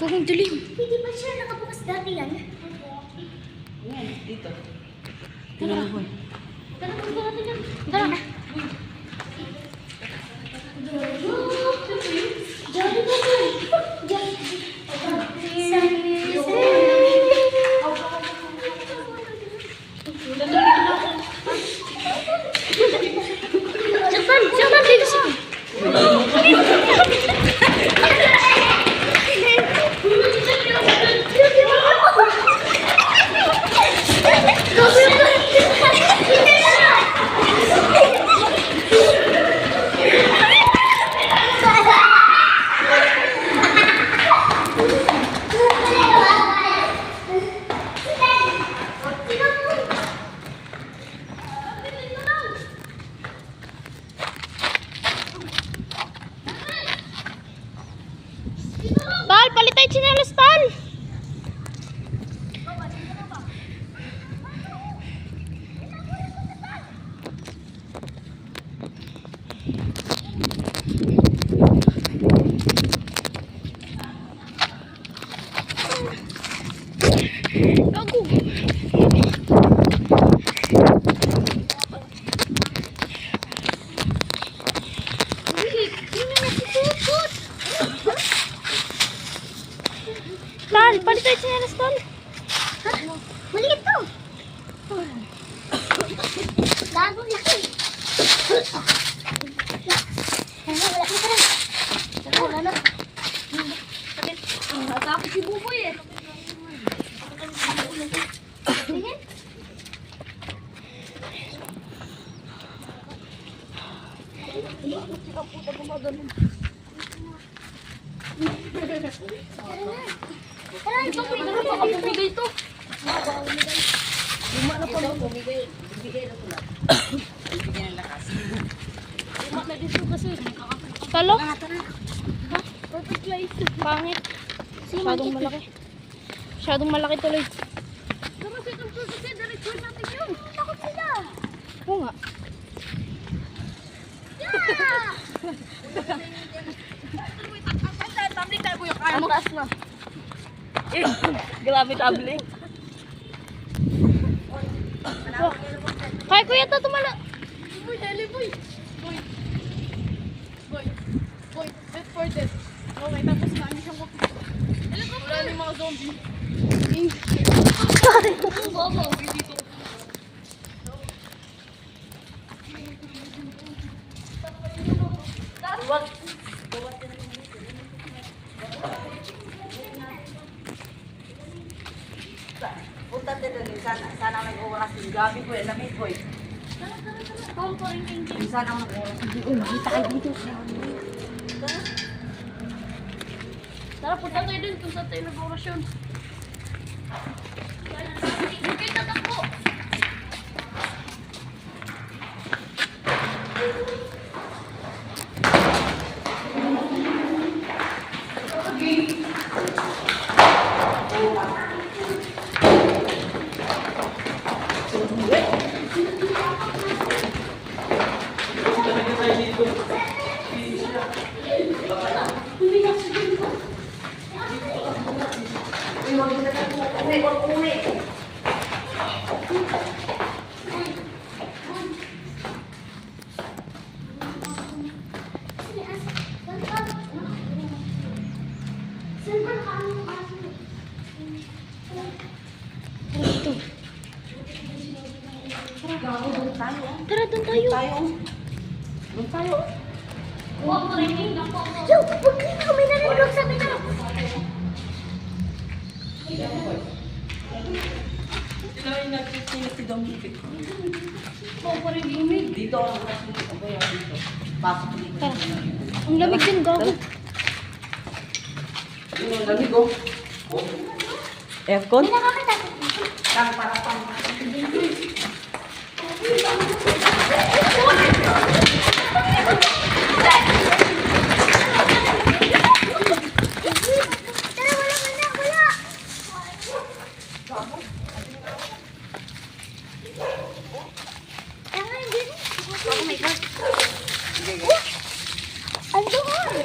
Ang dilim. Hindi ba siya nakabukas dati yan? Yan, dito. Tara. Tara, punta natin yan. Tara na. Diyan ba siya? Siapa di sini? Tal, palit tayo tsinelas, Tal. Gago. Tal, palit tayo tsinelas, Tal. Maliit to. Gago laki. Wala ka na. Wala na. Natakot si Buboy eh. Tingin. Tara, ito po. Baka bumigay to. Luma na po. Bumigay na po lang. Bibigyan ng lakas. Luma na dito kasi. Talo? Tara. Perfect place. Pangit. Masyadong malaki. Masyadong malaki tuloy. Tama sa itong susi, diretso natin yun. Takot sila. Oo nga. Yeah! Ang taas na. Grabe tabling. Kaya kuya ito tumala. Boy, dali boy. Boy. Boy. Boy, wait for this. Okay, tapos na. Hindi siyang kapit. Wala na yung mga zombie. Bobo. Punta din doon. Sana may oras din. Gabi ko eh. Lamig ko eh. Sana may oras din. Tara, punta tayo dun kung saan tayo nag-orasyon. Bukit na takbo. Tara, doon tayo. Doon tayo. Yo, huwag kayo na kami narinig sa amin na. Sila yung nagsisinit si Dominic. Lumig. Dito ako nagsisinit. Ako yung dito. Pasok dito. Tara. Ang lamig din, gago. Yung lamig oh. Aircon? Nakakita. Para pang. Tara, wala ka na, wala. Tara, hindi rin. Oh my God. Ang doon.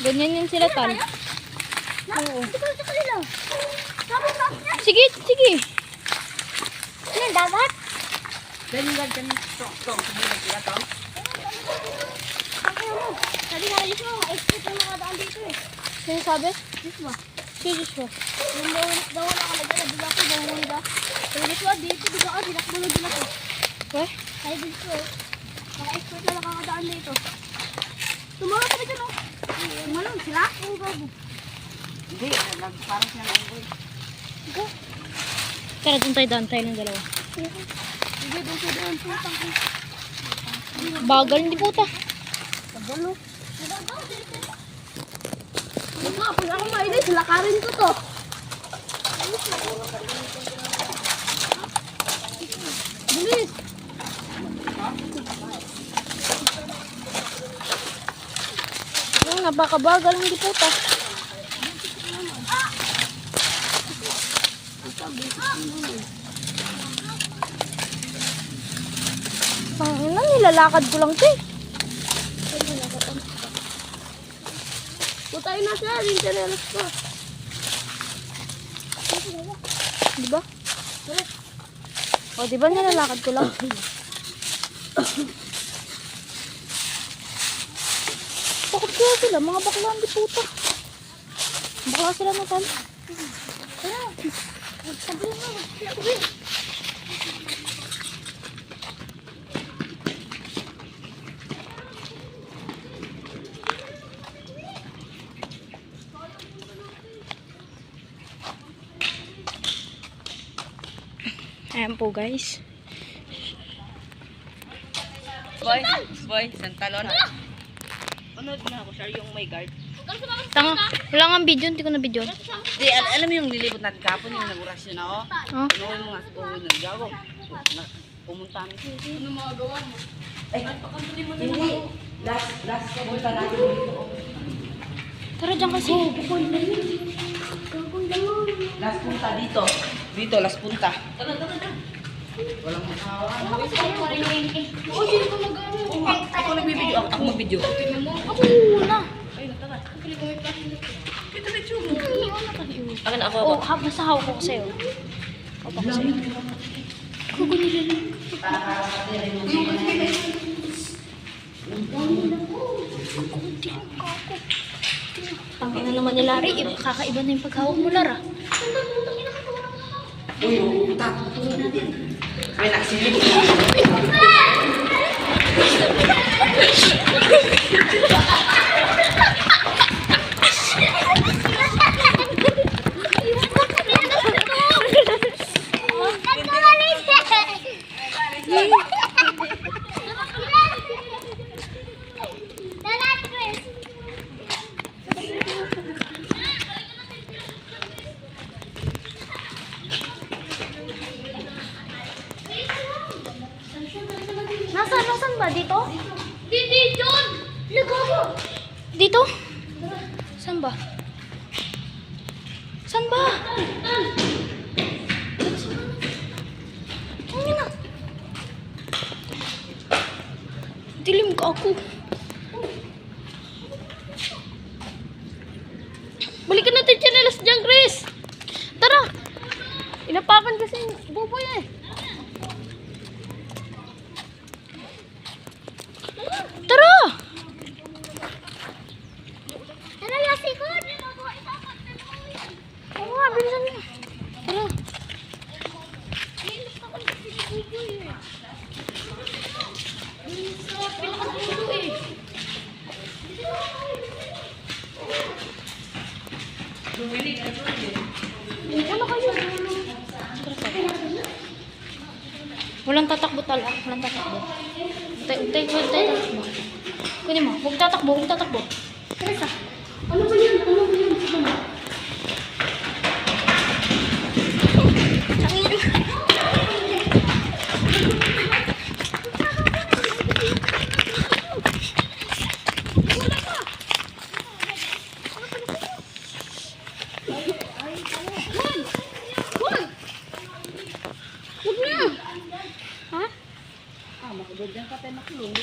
Ganyan yan sila, Tal. Oo. Hindi ko sa kanila. Sabi sa akin. Sige, sige. Ano, dagat? Ganyan ganyan. Tong. Sige sila tong. Sabi mo. Sabi nga rin mo, expert na nakadaan dito eh. Sino sabi? Joshua. Si Joshua. Yung daw na kalagay na biga ko, bawang da. Pero Joshua, dito biga ka, dinakbulo din ako. Weh? Ay, dito eh. Mga expert na nakakadaan dito. Tumawag ka ba dyan, oh? Malong sila? Oo, bago. Hindi, parang sila ng boy. Tara, dun tayo daan tayo ng dalawa. Sige, doon sa doon. Putang ko. Bagal, hindi puta. Kabalo. Huwag nga, pag ako mainis, lakarin ko to. Bilis. Napakabagal, hindi puta. Ang ina, nilalakad ko lang ito eh. Putay na siya, yung chanelas ko. Di ba? O, di ba nilalakad ko lang? Bakit kaya sila? Mga bakla, hindi puta. Bakla sila na tal. Tara. Sabi mo, sabi. Ayan po guys. Boy, santalon. Panood na ako, sir, yung may guard. Tanga, wala nga video, hindi ko na video. Di, alam mo yung lilipot natin kapon, yung nag-rush yun ako. Oh. Ano mo nga sa buhay naggago. Pumunta kami. Ano mga gawa mo? Ay, hindi. Last pumunta natin dito. Tara dyan kasi. Last punta dito. Dito, last punta. Walang masawa. Ako nagbibideo. Ako magbideo. Ako na. Kita na chumo. Akin ako. Oh, nasa hawak ko sa'yo. Hawak ko sa'yo. Tangina naman ni Larry. Kakaiba na yung paghawak mo, Lara. Uy, puta. May naksilip. Nasaan ba? Dito? Dito! Nagawa! Dito? Saan ba? Saan ba? Ano na? Dilim ka ako. Balikan natin chanelas dyan, Chris. Tara. Inapakan kasi yung buboy eh. Tara! Tara, lasikod! Oo nga, bilisan mo. Tara. Wala kayo. Walang tatakbo tala. Walang tatakbo. Utay tatakbo. Kunin mo. Huwag tatakbo. Huwag tatakbo. Teresa, ano ba yun? Ano ba yun? Ha? Ah, makabod dyan ka tayo makulong.